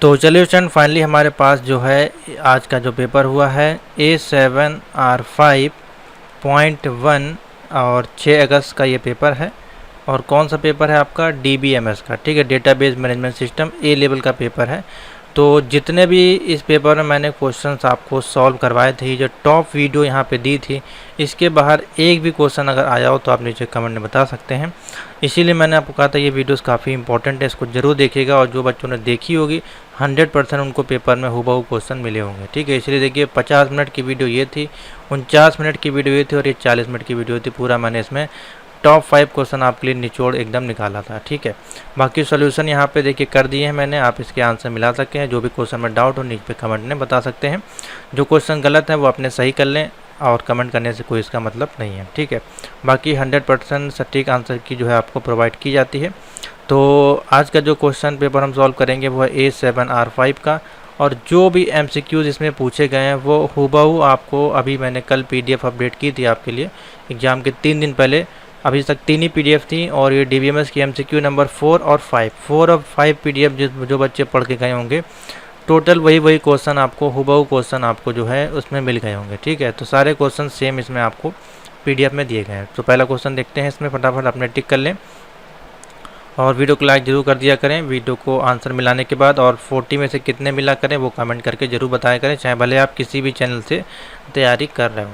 तो चलिए student, finally हमारे पास जो है आज का जो पेपर हुआ है A7R5.1 और 6 अगस्त का ये पेपर है। और कौन सा पेपर है आपका? DBMS का, ठीक है, डेटाबेस मैनेजमेंट सिस्टम ए लेवल का पेपर है। तो जितने भी इस पेपर में मैंने क्वेश्चंस आपको सॉल्व करवाए थे, जो टॉप वीडियो यहाँ पे दी थी, इसके बाहर एक भी क्वेश्चन अगर आया हो तो आप नीचे कमेंट में बता सकते हैं। इसीलिए मैंने आपको कहा था ये वीडियोस काफ़ी इंपॉर्टेंट है, इसको जरूर देखिएगा। और जो बच्चों ने देखी होगी 100% उनको पेपर में हुबहू क्वेश्चन मिले होंगे, ठीक है। इसलिए देखिए 50 मिनट की वीडियो ये थी, 49 मिनट की वीडियो ये थी और ये 40 मिनट की वीडियो थी। पूरा मैंने इसमें टॉप 5 क्वेश्चन आपके लिए निचोड़ एकदम निकाला था, ठीक है। बाकी सॉल्यूशन यहाँ पे देखिए कर दिए हैं मैंने, आप इसके आंसर मिला सकते हैं। जो भी क्वेश्चन में डाउट हो नीचे पे कमेंट में बता सकते हैं। जो क्वेश्चन गलत है वो अपने सही कर लें, और कमेंट करने से कोई इसका मतलब नहीं है, ठीक है। बाकी 100% सटीक आंसर की जो है आपको प्रोवाइड की जाती है। तो आज का जो क्वेश्चन पेपर हम सॉल्व करेंगे वो है A7R5 का। और जो भी MCQs इसमें पूछे गए हैं वो हुबहू आपको, अभी मैंने कल PDF अपडेट की थी आपके लिए एग्ज़ाम के 3 दिन पहले, अभी तक 3 ही PDF थी। और ये DBMS की MCQ नंबर 4 और 5 PDF जो बच्चे पढ़ के गए होंगे, टोटल वही क्वेश्चन आपको, हुबहू क्वेश्चन आपको जो है उसमें मिल गए होंगे, ठीक है। तो सारे क्वेश्चन सेम इसमें आपको PDF में दिए गए हैं। तो पहला क्वेश्चन देखते हैं, इसमें फटाफट अपने टिक कर लें और वीडियो को लाइक जरूर कर दिया करें वीडियो को आंसर मिलाने के बाद। और 40 में से कितने मिला करें वो कमेंट करके जरूर बताया करें, चाहे भले आप किसी भी चैनल से तैयारी कर रहे हो।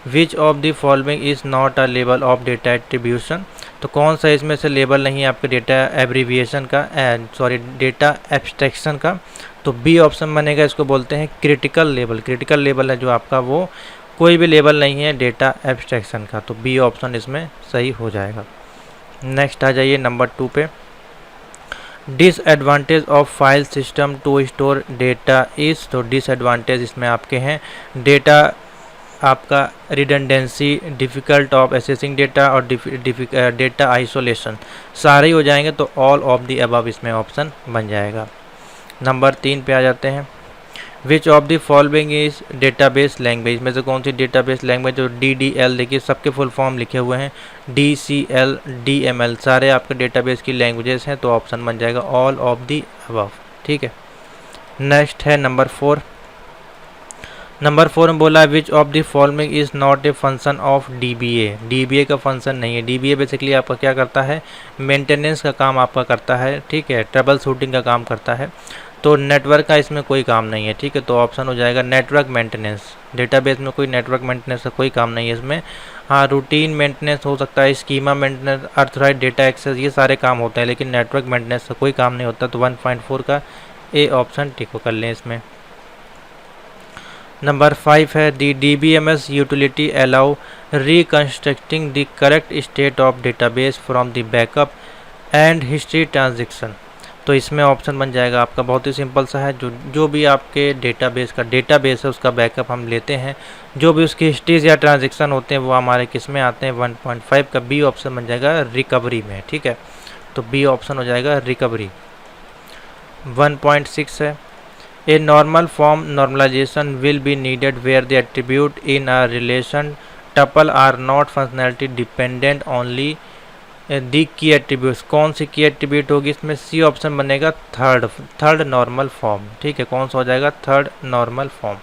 विच of the following is not a label of data attribution? तो कौन सा इसमें से लेबल नहीं है आपके डेटा एब्रीविएशन का, डेटा एब्स्ट्रैक्शन का? तो बी ऑप्शन बनेगा, इसको बोलते हैं क्रिटिकल लेबल। क्रिटिकल लेबल है जो आपका, वो कोई भी लेबल नहीं है डेटा एब्स्ट्रैक्शन का। तो बी ऑप्शन इसमें सही हो जाएगा। नेक्स्ट आ जाइए नंबर 2 पे। Disadvantage of file system to store data is? तो डिसएडवांटेज इसमें आपके हैं डेटा आपका redundancy, difficult of accessing data और डेटा आइसोलेशन, सारे ही हो जाएंगे। तो ऑल ऑफ दी अबव इसमें ऑप्शन बन जाएगा। नंबर 3 पे आ जाते हैं। Which of the following is database language? में से कौन सी डेटाबेस लैंग्वेज? जो DDL, देखिए सबके फुल फॉर्म लिखे हुए हैं, DCL, DML, सारे आपके डेटाबेस की लैंग्वेजेस हैं। तो ऑप्शन बन जाएगा ऑल ऑफ दी अबव, ठीक है। नेक्स्ट है नंबर 4। नंबर 4 में बोला विच of the following is not a function of DBA? DBA का फंक्शन नहीं है। DBA बेसिकली आपका क्या करता है? मेंटेनेंस का काम आपका करता है, ठीक है, ट्रबल शूटिंग का काम करता है। तो नेटवर्क का इसमें कोई काम नहीं है, ठीक है। तो ऑप्शन हो जाएगा नेटवर्क मेंटेनेंस। डेटाबेस में कोई नेटवर्क मेंटेनेंस का कोई काम नहीं है इसमें। हाँ, रूटीन मेंटेनेंस हो सकता है, स्कीमा मेंटेनेंस, अर्थराइट डेटा एक्सेस, ये सारे काम होते हैं, लेकिन नेटवर्क मेंटेनेंस का कोई काम नहीं होता। तो 1.4 का ए ऑप्शन टिक कर लें इसमें। नंबर 5 है the DBMS utility allow reconstructing the correct state of database from the backup and history transaction. तो इसमें ऑप्शन बन जाएगा आपका, बहुत ही सिंपल सा है, जो भी आपके डेटाबेस है उसका बैकअप हम लेते हैं, जो भी उसकी हिस्ट्रीज या ट्रांजेक्शन होते हैं वो हमारे किस में आते हैं? 1.5 का बी ऑप्शन बन जाएगा रिकवरी में, ठीक है। तो बी ऑप्शन हो जाएगा रिकवरी। 1.6 है A normal form normalization will be needed where the attribute in a relation tuple are not functionality dependent only the key attributes। कौन सी की एट्रीब्यूट होगी इसमें? सी ऑप्शन बनेगा थर्ड नॉर्मल फॉर्म, ठीक है। कौन सा हो जाएगा? Third normal form.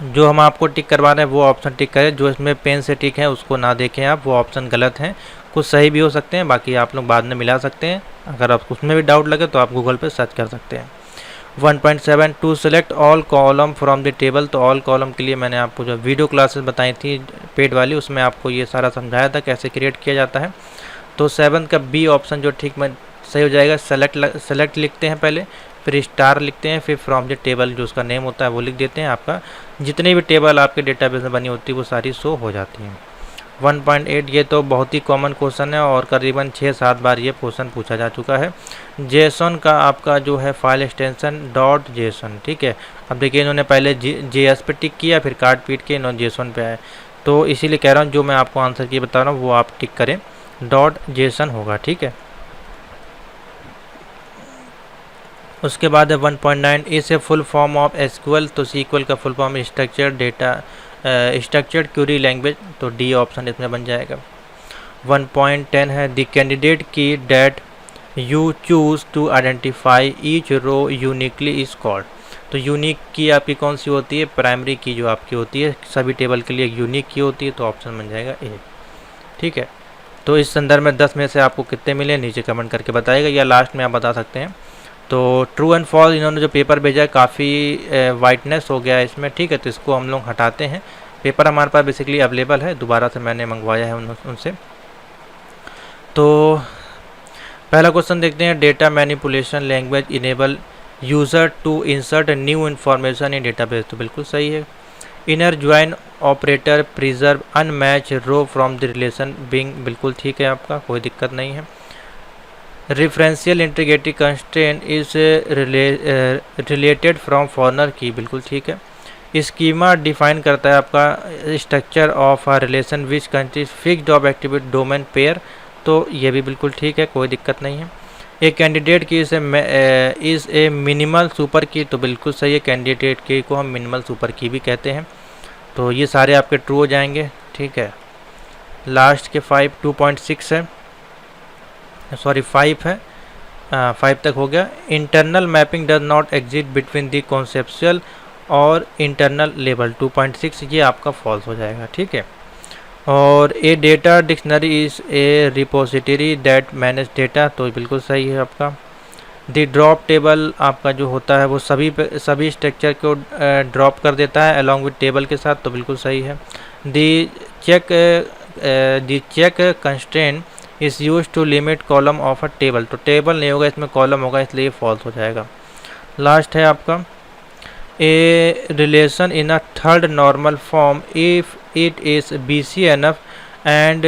जो हम आपको टिक करवा रहे हैं वो ऑप्शन टिक करें, जो इसमें पेन से टिक है उसको ना देखें आप, वो ऑप्शन गलत हैं। कुछ सही भी हो सकते हैं, बाकी आप लोग बाद में मिला सकते हैं। अगर आपको उसमें भी डाउट लगे तो आप गूगल पे सर्च कर सकते हैं। 1.7 to select all column from the table. तो ऑल कॉलम के लिए मैंने आपको जो वीडियो क्लासेस बताई थी पेड वाली, उसमें आपको ये सारा समझाया था कैसे क्रिएट किया जाता है। तो 7 का बी ऑप्शन जो ठीक में सही हो जाएगा। सेलेक्ट लिखते हैं पहले, फिर स्टार लिखते हैं, फिर फ्रॉम द टेबल जो उसका नेम होता है वो लिख देते हैं। आपका जितनी भी टेबल आपके डेटाबेस में बनी होती है वो सारी शो हो जाती हैं। 1.8 ये तो बहुत ही कॉमन क्वेश्चन है और करीबन 6-7 बार ये क्वेश्चन पूछा जा चुका है। जेसन का आपका जो है फाइल एक्सटेंशन .json, ठीक है। अब देखिए इन्होंने पहले JS पे टिक किया, फिर काट पीट के इन्होंने JSON पे आए, तो इसीलिए कह रहा हूँ जो मैं आपको आंसर की बता रहा हूँ वो आप टिक करें, .json होगा, ठीक है। उसके बाद है 1.9 is a full form of SQL। तो SQL का full form structured query language. तो डी ऑप्शन इसमें बन जाएगा। 1.10 है the candidate key that you choose to identify each row uniquely is called. तो यूनिक की आपकी कौन सी होती है, प्राइमरी की जो आपकी होती है सभी टेबल के लिए यूनिक की होती है, तो ऑप्शन बन जाएगा ए। ठीक है, तो इस संदर्भ में 10 में से आपको कितने मिले नीचे कमेंट करके बताएगा, या लास्ट में आप बता सकते हैं। तो ट्रू एंड फॉल्स इन्होंने जो पेपर भेजा है काफ़ी वाइटनेस हो गया है इसमें। ठीक है, तो इसको हम लोग हटाते हैं। पेपर हमारे पास बेसिकली अवेलेबल है, दोबारा से मैंने मंगवाया है उनसे। तो पहला क्वेश्चन देखते हैं, data manipulation language enable user to insert new information in database. तो बिल्कुल सही है। Inner join operator preserve unmatch row from the relation being, बिल्कुल ठीक है आपका, कोई दिक्कत नहीं है। Referential integrity constraint is related from foreign key, बिल्कुल ठीक है। स्कीमा डिफाइन करता है आपका structure of a relation which countries fixed of activity domain pair, तो ये भी बिल्कुल ठीक है, कोई दिक्कत नहीं है। ए कैंडिडेट की इज़ ए मिनिमल सुपर की, तो बिल्कुल सही है, कैंडिडेट की को हम मिनिमल सुपर की भी कहते हैं। तो ये सारे आपके ट्रू हो जाएंगे। ठीक है, लास्ट के 2.6 है, सॉरी 5 है, 5 तक हो गया। Internal mapping does not exist between the conceptual और इंटरनल लेवल, 2.6 ये आपका फॉल्स हो जाएगा। ठीक है, और a data dictionary is a repository that manage data, तो बिल्कुल सही है आपका। द ड्रॉप टेबल आपका जो होता है वो सभी स्ट्रक्चर को ड्रॉप कर देता है अलॉन्ग विद टेबल के साथ, तो बिल्कुल सही है। The check constraint is use to limit column of a table, तो टेबल नहीं होगा इसमें कॉलम होगा, इसलिए फॉल्स हो जाएगा। लास्ट है आपका, a relation in a third normal form if it is BC NF and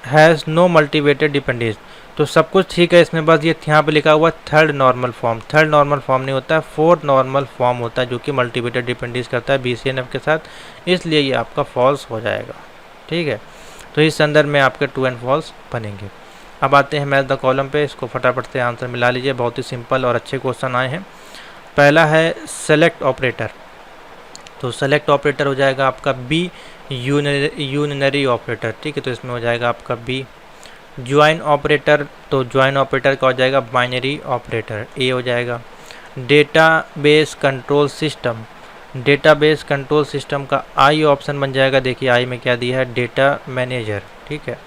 has no multivalued dependence, तो सब कुछ ठीक है इसमें, बस ये यहाँ पे लिखा हुआ third normal form. Third normal form नहीं होता है, फोर्थ नॉर्मल फॉर्म होता है जो कि मल्टीवेटेड डिपेंडेंस करता है BCNF के साथ, इसलिए ये आपका फॉल्स हो जाएगा। ठीक है, तो इस संदर्भ में आपके ट्रू एंड फॉल्स बनेंगे। अब आते हैं मैच द कॉलम पे, इसको फटाफट से आंसर मिला लीजिए, बहुत ही सिंपल और अच्छे क्वेश्चन आए हैं। पहला है सेलेक्ट ऑपरेटर, तो सेलेक्ट ऑपरेटर हो जाएगा आपका बी, यूनिनरी ऑपरेटर। ठीक है, तो इसमें हो जाएगा आपका बी। ज्वाइन ऑपरेटर, तो ज्वाइन ऑपरेटर का हो जाएगा बाइनरी ऑपरेटर, ए हो जाएगा। Database control system, database control system का आई ऑप्शन बन जाएगा। देखिए आई में क्या दिया है, डेटा मैनेजर। ठीक है,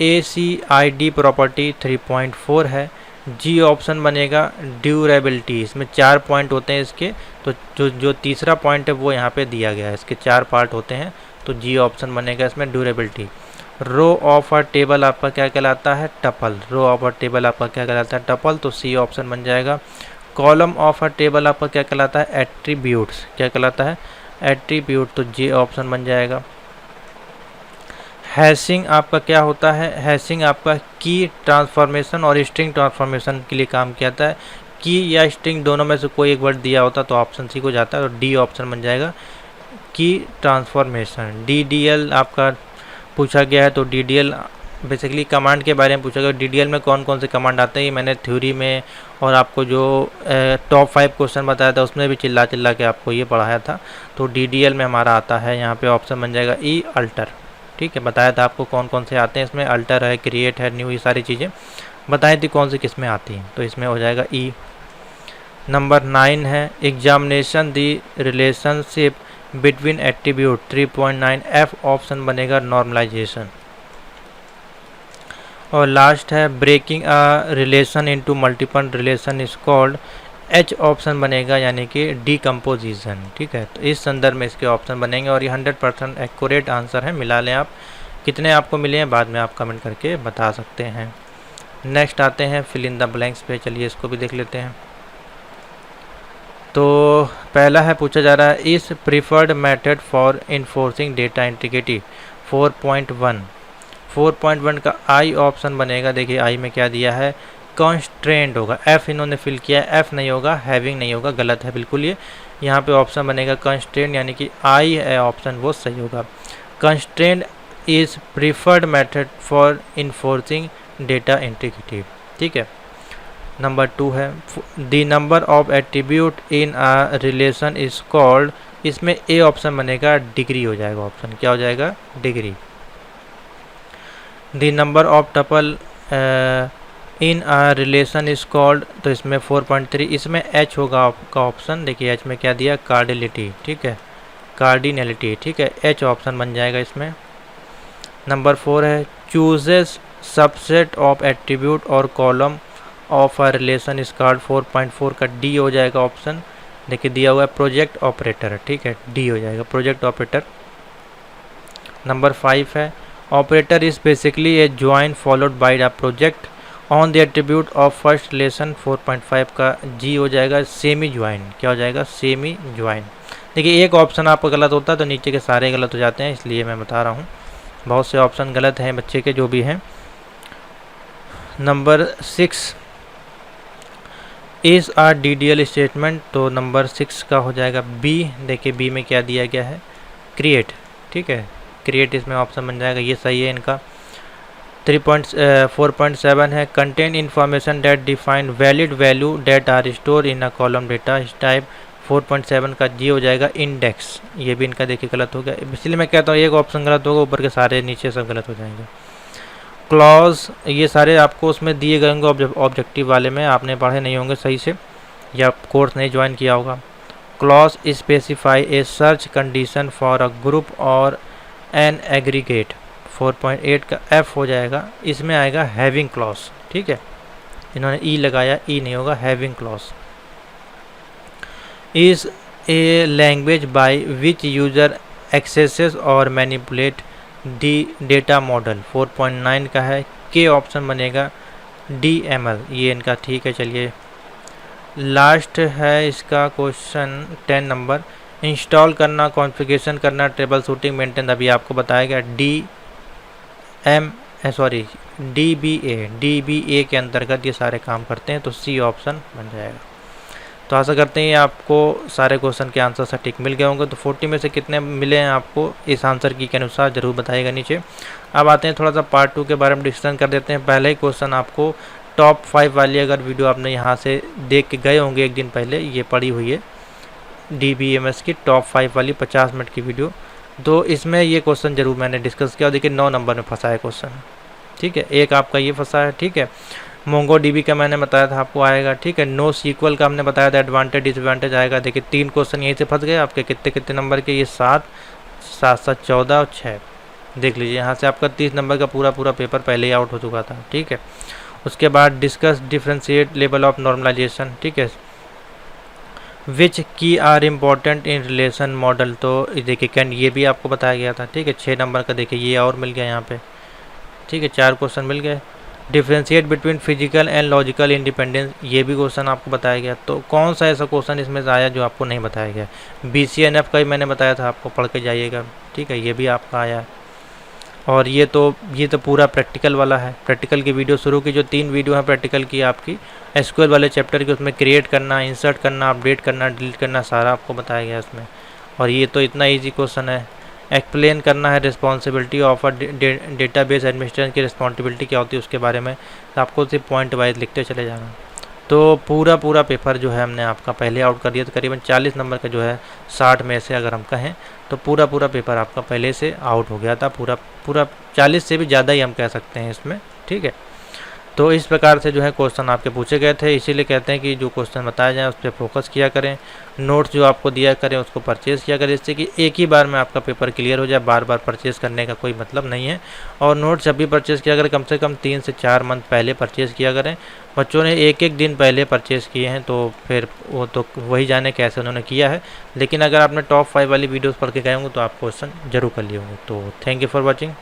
ACID प्रॉपर्टी 3.4 है। जी ऑप्शन बनेगा ड्यूरेबिलिटी, इसमें 4 पॉइंट होते हैं इसके, तो जो तीसरा पॉइंट है वो यहाँ पे दिया गया है, इसके 4 पार्ट होते हैं, तो जी ऑप्शन बनेगा इसमें durability. Row of a table आपका क्या कहलाता है, tuple, row of a table आपका क्या कहलाता है, टपल, तो सी ऑप्शन बन जाएगा। कॉलम ऑफ अ टेबल आपका क्या कहलाता है, एट्रीब्यूट्स, क्या कहलाता है, एट्रीब्यूट, तो जी ऑप्शन बन जाएगा। हैशिंग आपका क्या होता है, हैशिंग आपका की ट्रांसफॉर्मेशन और स्ट्रिंग ट्रांसफॉर्मेशन के लिए काम किया जाता है। की या स्ट्रिंग दोनों में से कोई एक वर्ड दिया होता तो ऑप्शन सी को जाता है, तो डी ऑप्शन बन जाएगा की ट्रांसफॉर्मेशन। DDL आपका पूछा गया है, तो DDL बेसिकली कमांड के बारे में पूछा गया। DDL में कौन कौन से कमांड आते हैं, मैंने थ्योरी में और आपको जो टॉप 5 क्वेश्चन बताया था उसमें भी चिल्ला के आपको ये पढ़ाया था, तो DDL में हमारा आता है यहाँ पे ऑप्शन बन जाएगा ई, अल्टर। ठीक है, बताया था आपको कौन कौन से आते हैं इसमें, अल्टर है, क्रिएट है, न्यू, ये सारी चीज़ें बताई थी कौन सी किस में आती हैं, तो इसमें हो जाएगा ई। नंबर 9 है examination the relationship between attribute, 3.9 F option बनेगा नॉर्मलाइजेशन। और लास्ट है breaking a relation into multiple relation is called, H option बनेगा यानी कि डीकम्पोजिशन। ठीक है, तो इस संदर्भ में इसके ऑप्शन बनेंगे, और ये 100% एक्यूरेट आंसर है, मिला लें आप। कितने आपको मिले हैं बाद में आप कमेंट करके बता सकते हैं। नेक्स्ट आते हैं फिल इन द ब्लैंक्स पे, चलिए इसको भी देख लेते हैं। तो पहला है पूछा जा रहा है इस preferred method for enforcing data integrity 4.1 का आई ऑप्शन बनेगा। देखिए आई में क्या दिया है, कंस्ट्रेंट होगा, एफ इन्होंने फिल किया है, एफ नहीं होगा, हैविंग नहीं होगा, गलत है बिल्कुल ये। यहाँ पे ऑप्शन बनेगा कंस्ट्रेंट, यानी कि आई है ऑप्शन वो सही होगा। Constraint is preferred method for enforcing data integrity. ठीक है, नंबर 2 है the number of attribute in a relation is called, इसमें ए ऑप्शन बनेगा डिग्री हो जाएगा, ऑप्शन क्या हो जाएगा, degree. The number of tuple in a relation is called, तो इसमें 4.3 इसमें एच होगा आपका ऑप्शन। देखिए एच में क्या दिया, कार्डिलिटी, ठीक है, कार्डिनलिटी, ठीक है, एच ऑप्शन बन जाएगा इसमें। नंबर 4 है चूजेस सबसेट ऑफ एट्रीब्यूट और column of a relation is called, 4.4 का डी हो जाएगा ऑप्शन। देखिए दिया हुआ है प्रोजेक्ट ऑपरेटर, ठीक है, डी हो जाएगा प्रोजेक्ट ऑपरेटर। नंबर 5 है operator is basically A join followed by the project on the attribute of first relation, 4.5 का जी हो जाएगा सेमी ज्वाइन, क्या हो जाएगा, सेमी ज्वाइन। देखिए एक ऑप्शन आपका गलत होता है तो नीचे के सारे गलत हो जाते हैं, इसलिए मैं बता रहा हूँ, बहुत से ऑप्शन गलत हैं बच्चे के जो भी हैं। Number 6 is a DDL statement, तो नंबर 6 का हो जाएगा बी। देखिए बी में क्या दिया गया है, क्रिएट, ठीक है, क्रिएट इसमें ऑप्शन बन जाएगा, ये सही है इनका। 4.7 है contain information that define valid value that are store in a column data type, 4.7 का जी हो जाएगा इंडेक्स। ये भी इनका देखिए गलत हो गया, इसलिए मैं कहता हूँ एक ऑप्शन गलत होगा, ऊपर के सारे नीचे सब गलत हो जाएंगे। क्लॉज ये सारे आपको उसमें दिए गए होंगे ऑब्जेक्टिव वाले में, आपने पढ़े नहीं होंगे सही से या कोर्स नहीं ज्वाइन किया होगा। Clause specify A search condition for a group और एन एग्रीगेट, 4.8 का एफ हो जाएगा, इसमें आएगा हैविंग क्लॉज, ठीक है, इन्होंने ई लगाया, ई नहीं होगा, having clause. Is a language by which user axes और मैनिपुलेट डी डेटा मॉडल, 4.9 का है, के ऑप्शन बनेगा DML, ये इनका ठीक है। चलिए लास्ट है इसका क्वेश्चन 10 नंबर, इंस्टॉल करना, कॉन्फ़िगरेशन करना, ट्रेबल शूटिंग, मेंटेन, अभी आपको बताया गया DBA के अंतर्गत ये सारे काम करते हैं, तो सी ऑप्शन बन जाएगा। तो आशा करते हैं आपको सारे क्वेश्चन के आंसर सटीक मिल गए होंगे। तो 40 में से कितने मिले हैं आपको इस आंसर की के अनुसार ज़रूर बताइएगा नीचे। अब आते हैं थोड़ा सा पार्ट 2 के बारे में डिस्कशन कर देते हैं। पहले ही क्वेश्चन आपको टॉप 5 वाली अगर वीडियो आपने यहाँ से देख के गए होंगे एक दिन पहले, ये पड़ी हुई है DBMS की टॉप 5 वाली 50 मिनट की वीडियो, तो इसमें ये क्वेश्चन जरूर मैंने डिस्कस किया। देखिए 9 नंबर में फंसा है क्वेश्चन, ठीक है, एक आपका ये फंसा है, ठीक है। MongoDB का मैंने बताया था आपको आएगा, ठीक है। नो सीक्वल का हमने बताया था, एडवांटेज डिसएडवांटेज आएगा। देखिए 3 क्वेश्चन यहीं से फंस गए आपके, कितने कितने नंबर के, ये 7, 7, 7, 14 और 6, देख लीजिए यहाँ से आपका 30 नंबर का पूरा पेपर पहले ही आउट हो चुका था, ठीक है। उसके बाद discuss differentiate level of normalization, ठीक है। Which key are important in relation model, तो देखिए कैन, ये भी आपको बताया गया था, ठीक है। 6 नंबर का देखिए ये और मिल गया यहाँ पे, ठीक है, 4 क्वेश्चन मिल गए। Differentiate between physical and logical independence, ये भी क्वेश्चन आपको बताया गया। तो कौन सा ऐसा क्वेश्चन इसमें से आया जो आपको नहीं बताया गया? BCNF का ही मैंने बताया था आपको, पढ़ के जाइएगा, ठीक है, ये भी आपका आया। और ये तो पूरा प्रैक्टिकल वाला है। प्रैक्टिकल की वीडियो शुरू की, जो 3 वीडियो हैं प्रैक्टिकल की आपकी SQL वाले चैप्टर की, उसमें क्रिएट करना, इंसर्ट करना, अपडेट करना, डिलीट करना, सारा आपको बताया गया इसमें। और ये तो इतना ईजी क्वेश्चन है। एक्सप्लेन करना है responsibility of a database administration की रिस्पॉन्सिबिलिटी क्या होती है उसके बारे में, तो आपको सिर्फ पॉइंट वाइज लिखते चले जाना। तो पूरा पेपर जो है हमने आपका पहले आउट कर दिया। तो करीबन 40 नंबर का जो है 60 में से अगर हम कहें तो पूरा पेपर आपका पहले से आउट हो गया था। पूरा 40 से भी ज़्यादा ही हम कह सकते हैं इसमें, ठीक है। तो इस प्रकार से जो है क्वेश्चन आपके पूछे गए थे, इसीलिए कहते हैं कि जो क्वेश्चन बताए जाएँ उस पर फोकस किया करें। नोट्स जो आपको दिया करें उसको परचेज़ किया करें, जिससे कि एक ही बार में आपका पेपर क्लियर हो जाए। बार बार परचेज़ करने का कोई मतलब नहीं है। और नोट्स जब भी परचेज़ किया करें, कम से कम 3 से 4 मंथ पहले परचेज़ किया करें। बच्चों ने एक दिन पहले परचेज़ किए हैं, तो फिर वो तो वही जाने कैसे उन्होंने किया है। लेकिन अगर आपने टॉप 5 वाली वीडियोज़ पढ़ के गए होंगे तो आप क्वेश्चन जरूर कर लिए होंगे। तो थैंक यू फॉर वॉचिंग।